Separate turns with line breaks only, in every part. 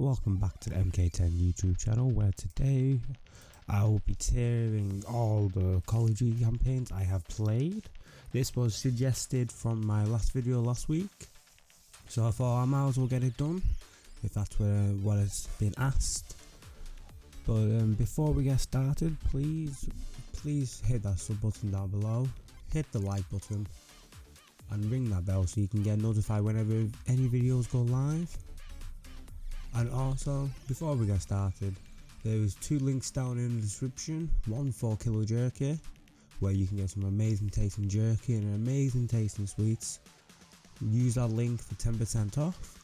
Welcome back to the MK10 YouTube channel, where today I will be tearing all the Call of Duty campaigns I have played. This was suggested from my last video last week, so I thought I might as well get it done if that's what has been asked. But before we get started, please hit that sub button down below, hit the like button and ring that bell so you can get notified whenever any videos go live. And also, before we get started, there is 2 links down in the description. One for Killer Jerky, where you can get some amazing tasting jerky and amazing tasting sweets. Use that link for 10% off.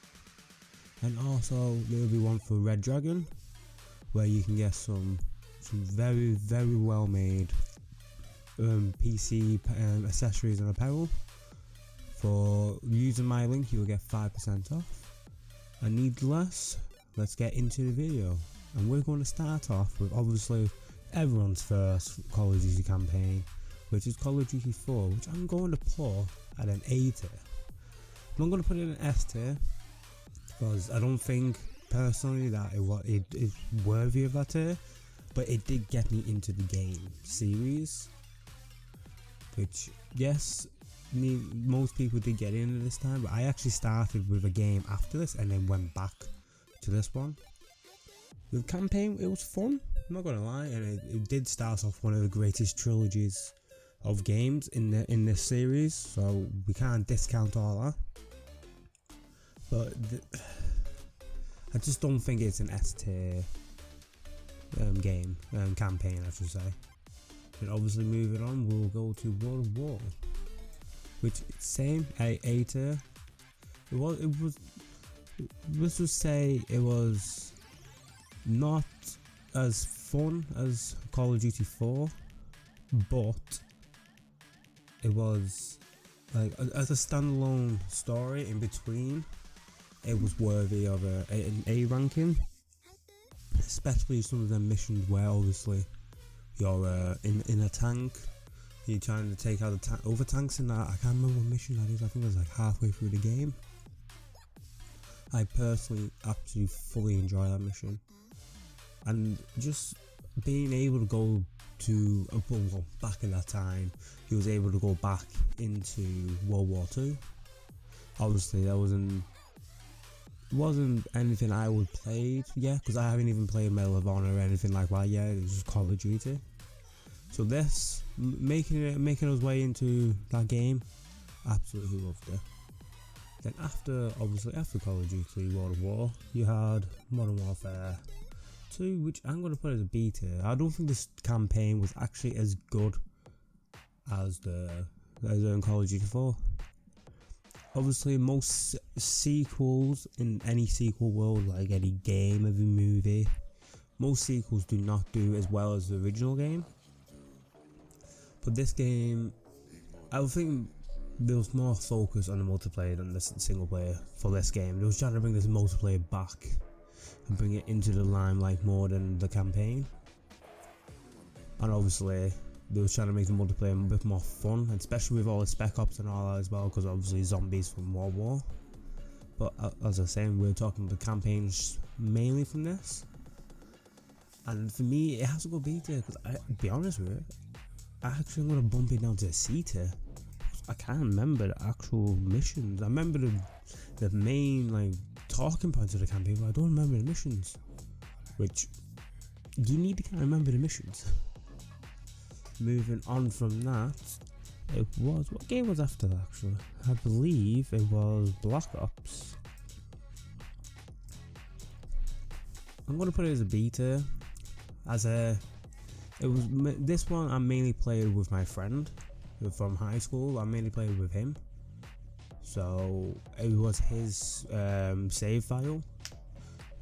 And also there will be one for Red Dragon, where you can get some very well made PC accessories and apparel. For using my link, you will get 5% off. And needless, let's get into the video. And we're going to start off with obviously everyone's first Call of Duty campaign, which is Call of Duty 4, which I'm going to put at an A tier. I'm not going to put it in an S tier, because I don't think personally that it is worthy of that tier, but it did get me into the game series, which yes, most people did get into this time, but I actually started with a game after this and then went back to this one. The campaign, it was fun, I'm not gonna lie, and it did start off one of the greatest trilogies of games in this series, so we can't discount all that. But I just don't think it's an S tier campaign, I should say. And obviously moving on, we'll go to World of War, which same A tier. Let's just say it was not as fun as Call of Duty 4, but it was like as a standalone story in between, it was worthy of an A ranking, especially some of the missions where obviously you're in a tank. You're trying to take out the other tanks in that. I can't remember what mission that is. I think it was like halfway through the game. I personally absolutely fully enjoy that mission, and just being able to go to back in that time, he was able to go back into World War II. Obviously, that wasn't anything I would play yet, because I haven't even played Medal of Honor or anything like that yet. It was just Call of Duty. So this, making his way into that game, absolutely loved it. Then after Call of Duty World of War, you had Modern Warfare 2, which I'm going to put as a B tier. I don't think this campaign was actually as good as Call of Duty 4. Obviously, most sequels in any sequel world, like any game, every movie, most sequels do not do as well as the original game. But this game, I think there was more focus on the multiplayer than the single player for this game. They was trying to bring this multiplayer back and bring it into the limelight more than the campaign. And obviously, they was trying to make the multiplayer a bit more fun, especially with all the Spec Ops and all that as well, because obviously zombies from World War. But as I was saying, we're talking the campaigns mainly from this. And for me, it has to go B tier, because to be honest with you, I'm going to bump it down to a C tier. I can't remember the actual missions. I remember the main talking points of the campaign, but I don't remember the missions. Which, you need to kind of remember the missions. Moving on from that, what game was after that actually? I believe it was Black Ops. I'm going to put it as a B tier. This one I mainly played with my friend from high school. I mainly played with him, so it was his save file.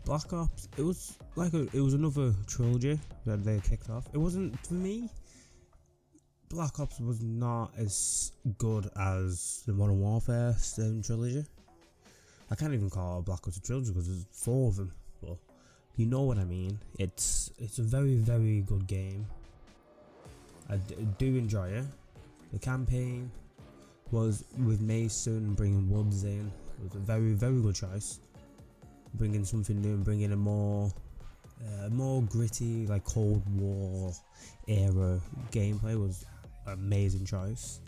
Black Ops, it was another trilogy that they kicked off. It wasn't, for me, Black Ops was not as good as the Modern Warfare trilogy. I can't even call it Black Ops a trilogy because there's 4 of them, but you know what I mean. It's a very good game. I do enjoy it. The campaign was with Mason bringing Woods in. It was a very good choice. bringing something new and bringing a more gritty, like Cold War era gameplay was an amazing choice.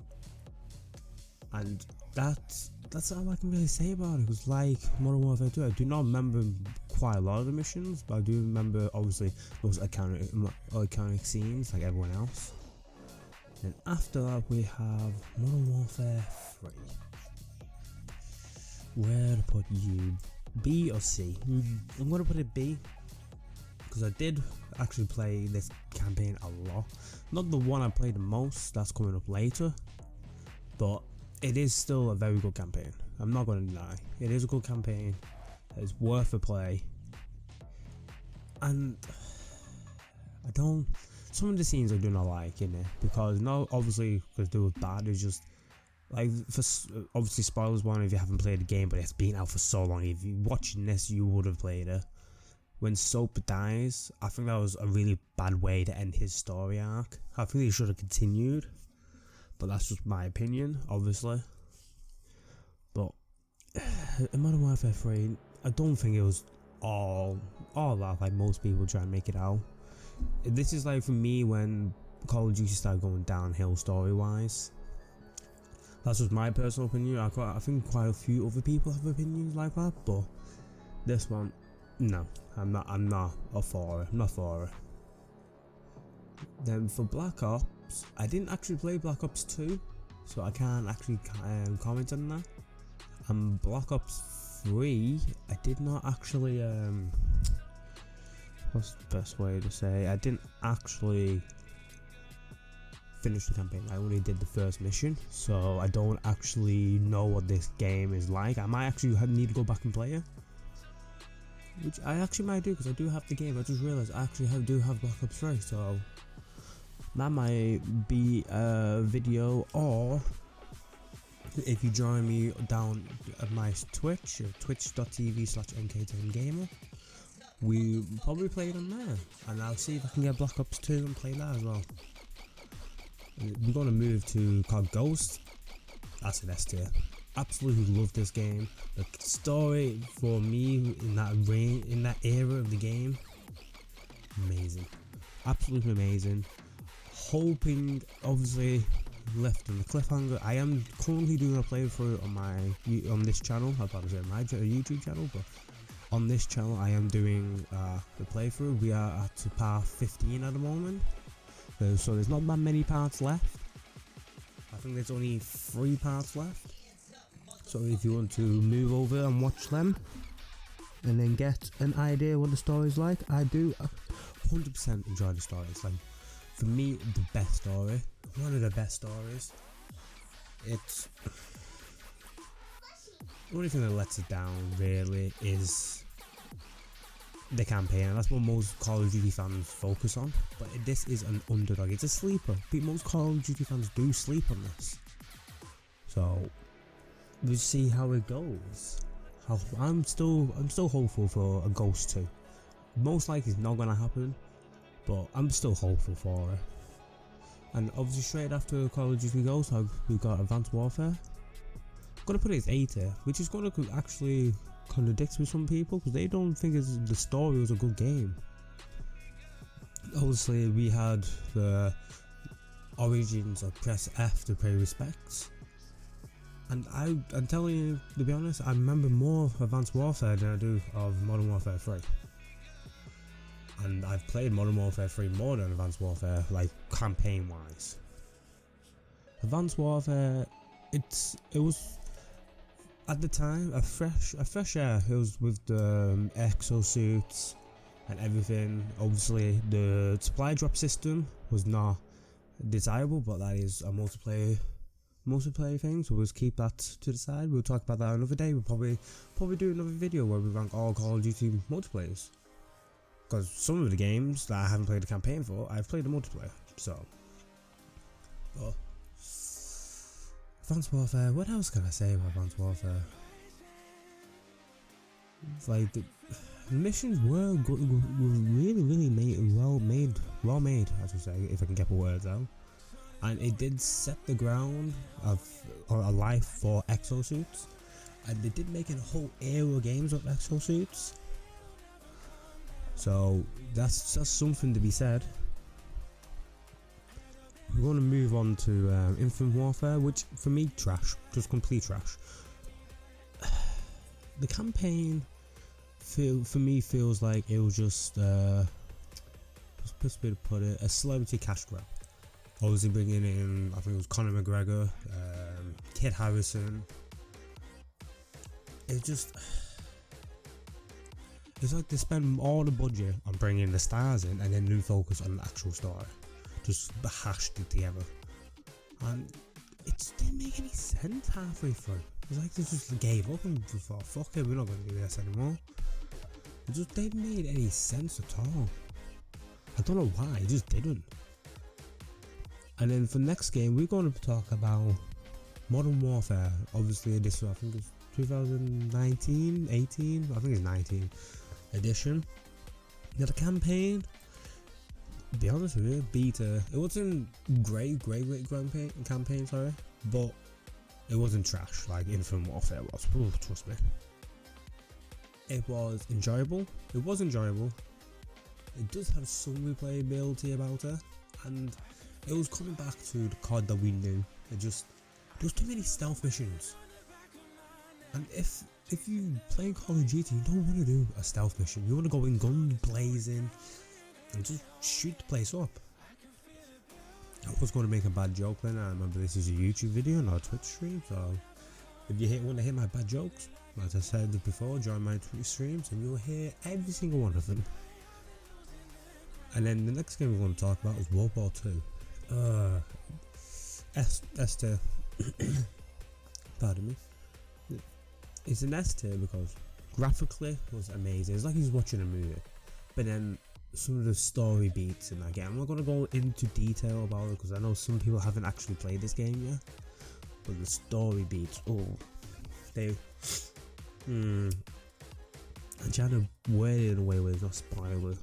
And that's all I can really say about it. It was like Modern Warfare 2. I do not remember quite a lot of the missions, but I do remember obviously those iconic scenes like everyone else. And after that we have Modern Warfare 3. Where to put you? B or C? I'm gonna put it B, because I did actually play this campaign a lot. Not the one I played the most, that's coming up later, but it is still a very good campaign. I'm not going to deny. It is a good campaign. It's worth a play. And some of the scenes I do not like in it, because not obviously because they were bad. It's just like, obviously spoilers one if you haven't played the game, but it's been out for so long. If you're watching this, you would have played it. When Soap dies, I think that was a really bad way to end his story arc. I think he should have continued, but that's just my opinion, obviously. But in Modern Warfare 3, I don't think it was all that like most people try and make it out. This is like for me when Call of Duty started going downhill story wise. That's just my personal opinion. I think quite a few other people have opinions like that, but this one, no, I'm not for it. I'm not for it. Then for Black Ops, I didn't actually play Black Ops 2, so I can't actually comment on that. And Black Ops 3, I did not actually, what's the best way to say? I didn't actually finish the campaign. I only did the first mission, so I don't actually know what this game is like. I might actually need to go back and play it, which I actually might do, because I do have the game. I just realised I actually do have Black Ops 3, so that might be a video. Or if you join me down at my Twitch, twitch.tv/mk10gamer, we probably play it on there, and I'll see if I can get Black Ops 2 and play that as well. We're going to move to COD Ghost. That's an S tier. Absolutely love this game. The story for me in that era of the game, amazing, absolutely amazing. Hoping, obviously, left in the cliffhanger. I am currently doing a playthrough on this channel. I thought I said my YouTube channel, but on this channel I am doing the playthrough. We are at part 15 at the moment, so there's not that many parts left. I think there's only 3 parts left. So if you want to move over and watch them and then get an idea what the story's like, I do 100% enjoy the story. It's like, for me, the best story, one of the best stories. It's the only thing that lets it down really is the campaign, and that's what most Call of Duty fans focus on. But this is an underdog, it's a sleeper. Most Call of Duty fans do sleep on this, so we'll see how it goes. I'm still hopeful for a Ghost 2. Most likely it's not gonna happen, but I'm still hopeful for it. And obviously straight after Call of Duty Ghost, we've got Advanced Warfare. I'm gonna put it as A tier, which is gonna actually contradict with some people, because they don't think the story was a good game. Obviously we had the origins of press F to pay respects. And I'm telling you, to be honest, I remember more of Advanced Warfare than I do of Modern Warfare 3. And I've played Modern Warfare 3 more than Advanced Warfare, like campaign wise. Advanced Warfare, it was at the time a fresh air. It was with the exosuits and everything. Obviously the supply drop system was not desirable, but that is a multiplayer thing, so we'll keep that to the side. We'll talk about that another day. We'll probably do another video where we rank all Call of Duty multiplayers, because some of the games that I haven't played the campaign for, I've played the multiplayer. So, but Advanced Warfare, what else can I say about Advanced Warfare? Like, the missions were good, were really well made, I should say, if I can get the words out. And it did set the ground of a life for exosuits. and they did make it a whole era of games with exosuits. So that's something to be said. We're going to move on to Infinite Warfare, which for me, trash, just complete trash. The campaign for me feels like it was just what's the best way to put it, a celebrity cash grab. Obviously bringing in, I think it was Conor McGregor, Kit Harrison. It's like they spend all the budget on bringing the stars in and then didn't focus on the actual story. Just hashed it together. And it didn't make any sense halfway through. It's like they just gave up and just thought, fuck it, we're not going to do this anymore. It just didn't make any sense at all. I don't know why, it just didn't. And then for the next game, we're going to talk about Modern Warfare. Obviously, this I think it's 2019, 18, I think it's 19 edition. Now the campaign, to be honest with you, beta, it wasn't great campaign, sorry, but it wasn't trash like Infinite Warfare was. Ooh, trust me. It was enjoyable. It does have some replayability about it, and it was coming back to the COD that we knew. There was too many stealth missions. And if you play Call of Duty, you don't want to do a stealth mission. You want to go in gun blazing and just shoot the place up. I was going to make a bad joke then. I remember this is a YouTube video, not a Twitch stream. So if you want to hear my bad jokes, as I said before, join my Twitch streams and you'll hear every single one of them. And then the next game we're going to talk about is World War 2. S-tier. Pardon me. It's an S-tier because graphically it was amazing. It's like he's watching a movie. But then some of the story beats in that game, I'm not going to go into detail about it because I know some people haven't actually played this game yet. But the story beats, I'm trying to word it in a way where it's not spoiler.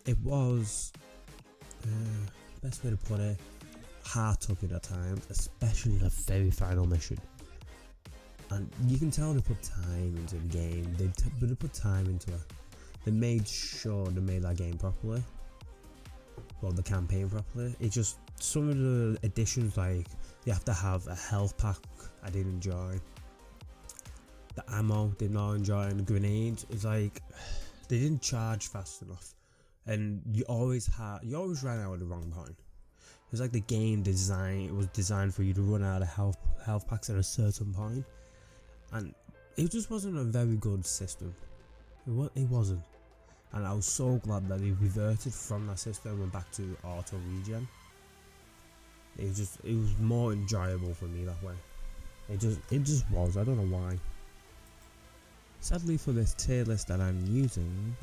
It was, best way to put it, hard tugging at times, especially the very final mission. And you can tell they put time into the game. They put time into it. They made sure they made that game properly. Well, the campaign properly. It just, some of the additions, like you have to have a health pack, I didn't enjoy. The ammo, did not enjoy, and the grenades, it's like they didn't charge fast enough. And you always ran out at the wrong point. It's like the game design, it was designed for you to run out of health packs at a certain point. And it just wasn't a very good system. It wasn't. And I was so glad that they reverted from that system and went back to auto regen. It was more enjoyable for me that way. It just was, I don't know why. Sadly for this tier list that I'm using,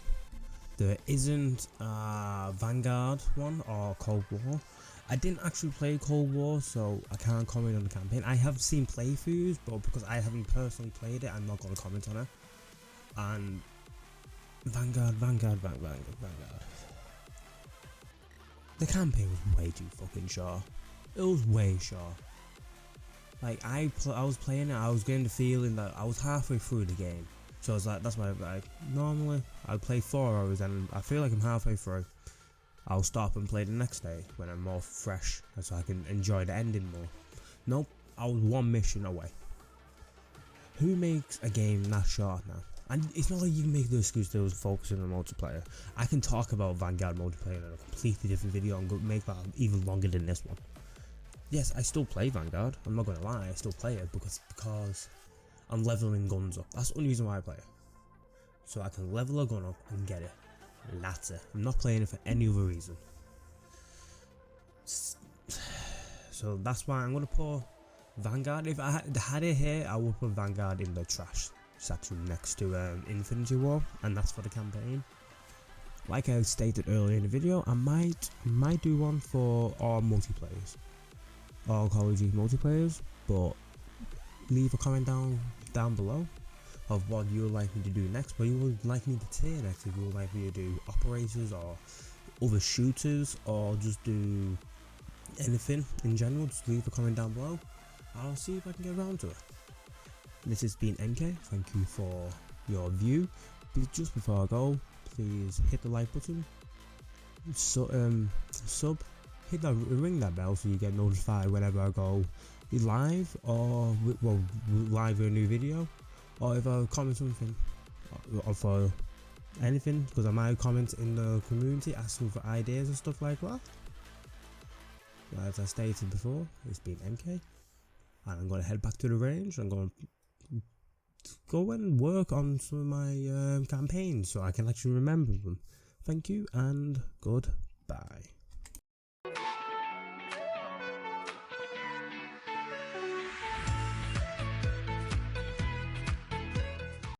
there isn't a Vanguard one or Cold War. I didn't actually play Cold War, so I can't comment on the campaign. I have seen playthroughs, but because I haven't personally played it, I'm not going to comment on it. And Vanguard. The campaign was way too fucking short. It was way short. Like I was playing it, I was getting the feeling that I was halfway through the game. So I was like, that's why normally I'd play 4 hours and I feel like I'm halfway through. I'll stop and play the next day when I'm more fresh so I can enjoy the ending more. Nope, I was 1 mission away. Who makes a game that short now? And it's not like you can make the excuse that it was focusing on multiplayer. I can talk about Vanguard multiplayer in a completely different video and make that even longer than this one. Yes, I still play Vanguard, I'm not gonna lie, I still play it because I'm leveling guns up. That's the only reason why I play it. So I can level a gun up and get it. And that's it. I'm not playing it for any other reason. So that's why I'm gonna put Vanguard. If I had it here, I would put Vanguard in the trash section next to Infinity War, and that's for the campaign. Like I stated earlier in the video, I might do one for all multiplayers, all Call of Duty multiplayers, but leave a comment down below of what you would like me to do next, what you would like me to tier next, if you would like me to do operators or other shooters or just do anything in general. Just leave a comment down below. I'll see if I can get around to it. This has been MK. Thank you for your view. But just before I go, please hit the like button, sub, ring that bell so you get notified whenever I go live, or live with a new video, or if I comment something, or for anything, because I might comment in the community asking for ideas and stuff like that. But as I stated before, it's been MK, and I'm going to head back to the range. I'm going to go and work on some of my campaigns so I can actually remember them. Thank you and goodbye.